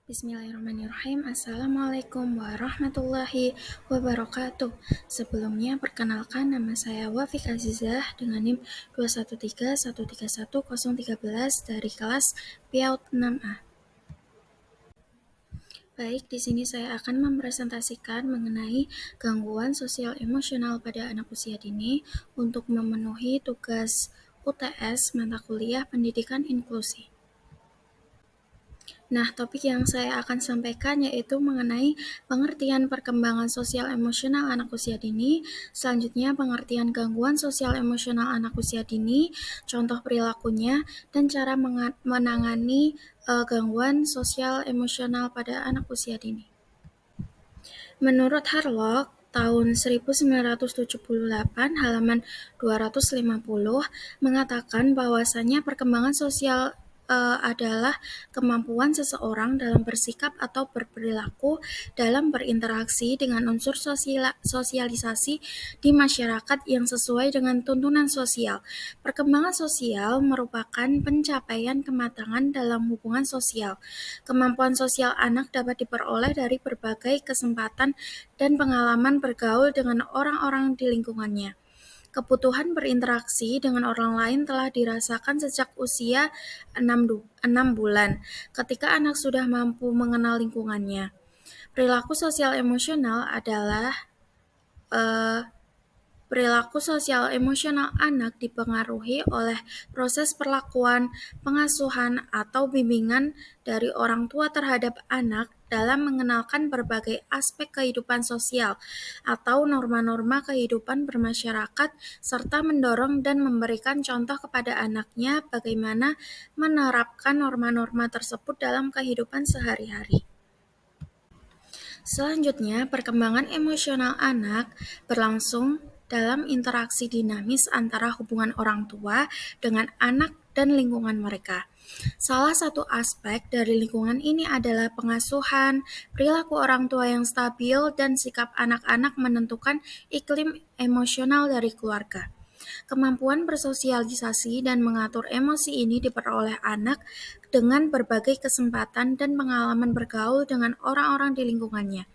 Bismillahirrahmanirrahim. Assalamualaikum warahmatullahi wabarakatuh. Sebelumnya perkenalkan, nama saya Wafik Azizah dengan NIM 213131013 dari kelas PIAUD 6A. Baik, di sini saya akan mempresentasikan mengenai gangguan sosial emosional pada anak usia dini untuk memenuhi tugas UTS mata kuliah pendidikan inklusi. Nah, topik yang saya akan sampaikan yaitu mengenai pengertian perkembangan sosial emosional anak usia dini, selanjutnya pengertian gangguan sosial emosional anak usia dini, contoh perilakunya, dan cara menangani gangguan sosial emosional pada anak usia dini. Menurut Harlock, tahun 1978 halaman 250 mengatakan bahwasanya perkembangan sosial adalah kemampuan seseorang dalam bersikap atau berperilaku dalam berinteraksi dengan unsur sosialisasi di masyarakat yang sesuai dengan tuntunan sosial. Perkembangan sosial merupakan pencapaian kematangan dalam hubungan sosial. Kemampuan sosial anak dapat diperoleh dari berbagai kesempatan dan pengalaman bergaul dengan orang-orang di lingkungannya. Kebutuhan berinteraksi dengan orang lain telah dirasakan sejak usia 6 bulan, ketika anak sudah mampu mengenal lingkungannya. Perilaku sosial emosional adalah perilaku sosial emosional anak dipengaruhi oleh proses perlakuan, pengasuhan, atau bimbingan dari orang tua terhadap anak dalam mengenalkan berbagai aspek kehidupan sosial atau norma-norma kehidupan bermasyarakat, serta mendorong dan memberikan contoh kepada anaknya bagaimana menerapkan norma-norma tersebut dalam kehidupan sehari-hari. Selanjutnya, perkembangan emosional anak berlangsung dalam interaksi dinamis antara hubungan orang tua dengan anak dan lingkungan mereka. Salah satu aspek dari lingkungan ini adalah pengasuhan, perilaku orang tua yang stabil, dan sikap anak-anak menentukan iklim emosional dari keluarga. Kemampuan bersosialisasi dan mengatur emosi ini diperoleh anak dengan berbagai kesempatan dan pengalaman bergaul dengan orang-orang di lingkungannya,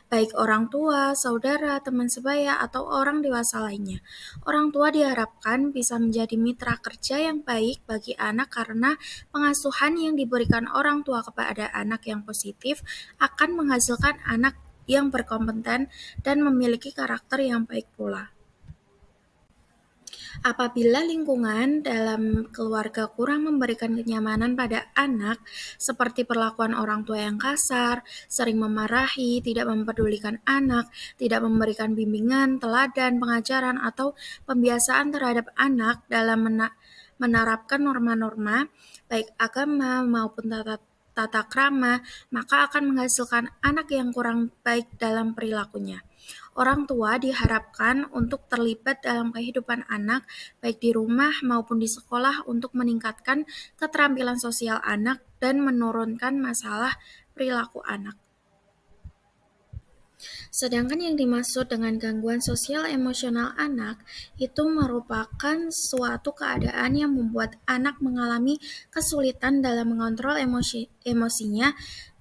baik orang tua, saudara, teman sebaya, atau orang dewasa lainnya. Orang tua diharapkan bisa menjadi mitra kerja yang baik bagi anak karena pengasuhan yang diberikan orang tua kepada anak yang positif akan menghasilkan anak yang berkompeten dan memiliki karakter yang baik pula. Apabila lingkungan dalam keluarga kurang memberikan kenyamanan pada anak, seperti perlakuan orang tua yang kasar, sering memarahi, tidak mempedulikan anak, tidak memberikan bimbingan, teladan, pengajaran, atau pembiasaan terhadap anak dalam menerapkan norma-norma, baik agama maupun tata krama, maka akan menghasilkan anak yang kurang baik dalam perilakunya. Orang tua diharapkan untuk terlibat dalam kehidupan anak, baik di rumah maupun di sekolah, untuk meningkatkan keterampilan sosial anak dan menurunkan masalah perilaku anak. Sedangkan yang dimaksud dengan gangguan sosial emosional anak itu merupakan suatu keadaan yang membuat anak mengalami kesulitan dalam mengontrol emosinya,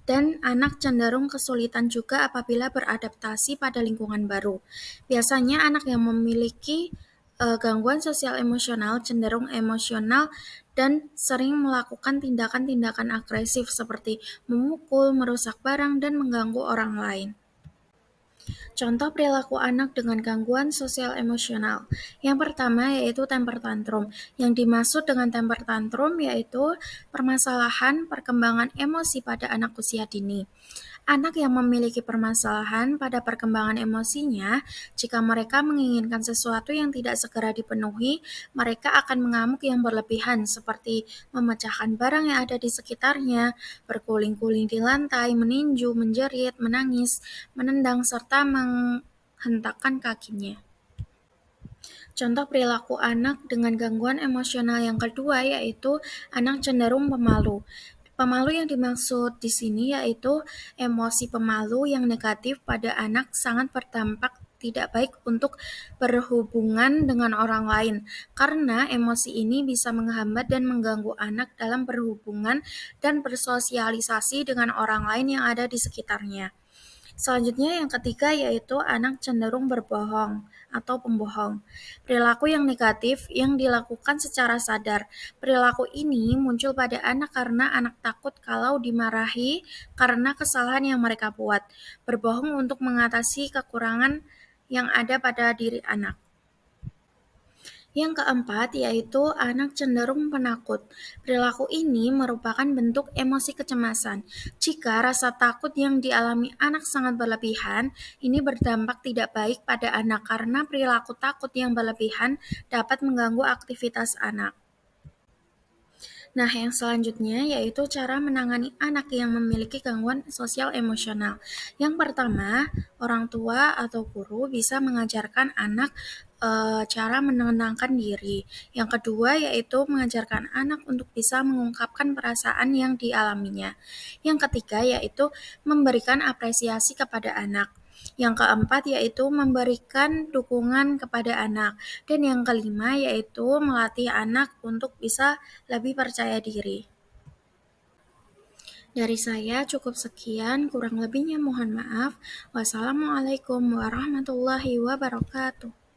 dan anak cenderung kesulitan juga apabila beradaptasi pada lingkungan baru. Biasanya anak yang memiliki gangguan sosial emosional cenderung emosional dan sering melakukan tindakan-tindakan agresif seperti memukul, merusak barang, dan mengganggu orang lain. Contoh perilaku anak dengan gangguan sosial emosional. Yang pertama yaitu temper tantrum. Yang dimaksud dengan temper tantrum yaitu permasalahan perkembangan emosi pada anak usia dini. Anak yang memiliki permasalahan pada perkembangan emosinya, jika mereka menginginkan sesuatu yang tidak segera dipenuhi, mereka akan mengamuk yang berlebihan, seperti memecahkan barang yang ada di sekitarnya, berguling-guling di lantai, meninju, menjerit, menangis, menendang, serta menghentakkan kakinya. Contoh perilaku anak dengan gangguan emosional yang kedua yaitu anak cenderung pemalu. Pemalu yang dimaksud di sini yaitu emosi pemalu yang negatif pada anak sangat berdampak tidak baik untuk berhubungan dengan orang lain, karena emosi ini bisa menghambat dan mengganggu anak dalam berhubungan dan bersosialisasi dengan orang lain yang ada di sekitarnya. Selanjutnya yang ketiga yaitu anak cenderung berbohong atau pembohong. Perilaku yang negatif yang dilakukan secara sadar. Perilaku ini muncul pada anak karena anak takut kalau dimarahi karena kesalahan yang mereka buat. Berbohong untuk mengatasi kekurangan yang ada pada diri anak. Yang keempat yaitu anak cenderung penakut. Perilaku ini merupakan bentuk emosi kecemasan. Jika rasa takut yang dialami anak sangat berlebihan, ini berdampak tidak baik pada anak karena perilaku takut yang berlebihan dapat mengganggu aktivitas anak. Nah, yang selanjutnya yaitu cara menangani anak yang memiliki gangguan sosial emosional. Yang pertama, orang tua atau guru bisa mengajarkan anak cara menenangkan diri. Yang kedua yaitu mengajarkan anak untuk bisa mengungkapkan perasaan yang dialaminya. Yang ketiga yaitu memberikan apresiasi kepada anak. Yang keempat yaitu memberikan dukungan kepada anak. Dan yang kelima yaitu melatih anak untuk bisa lebih percaya diri. Dari saya cukup sekian, kurang lebihnya mohon maaf. Wassalamualaikum warahmatullahi wabarakatuh.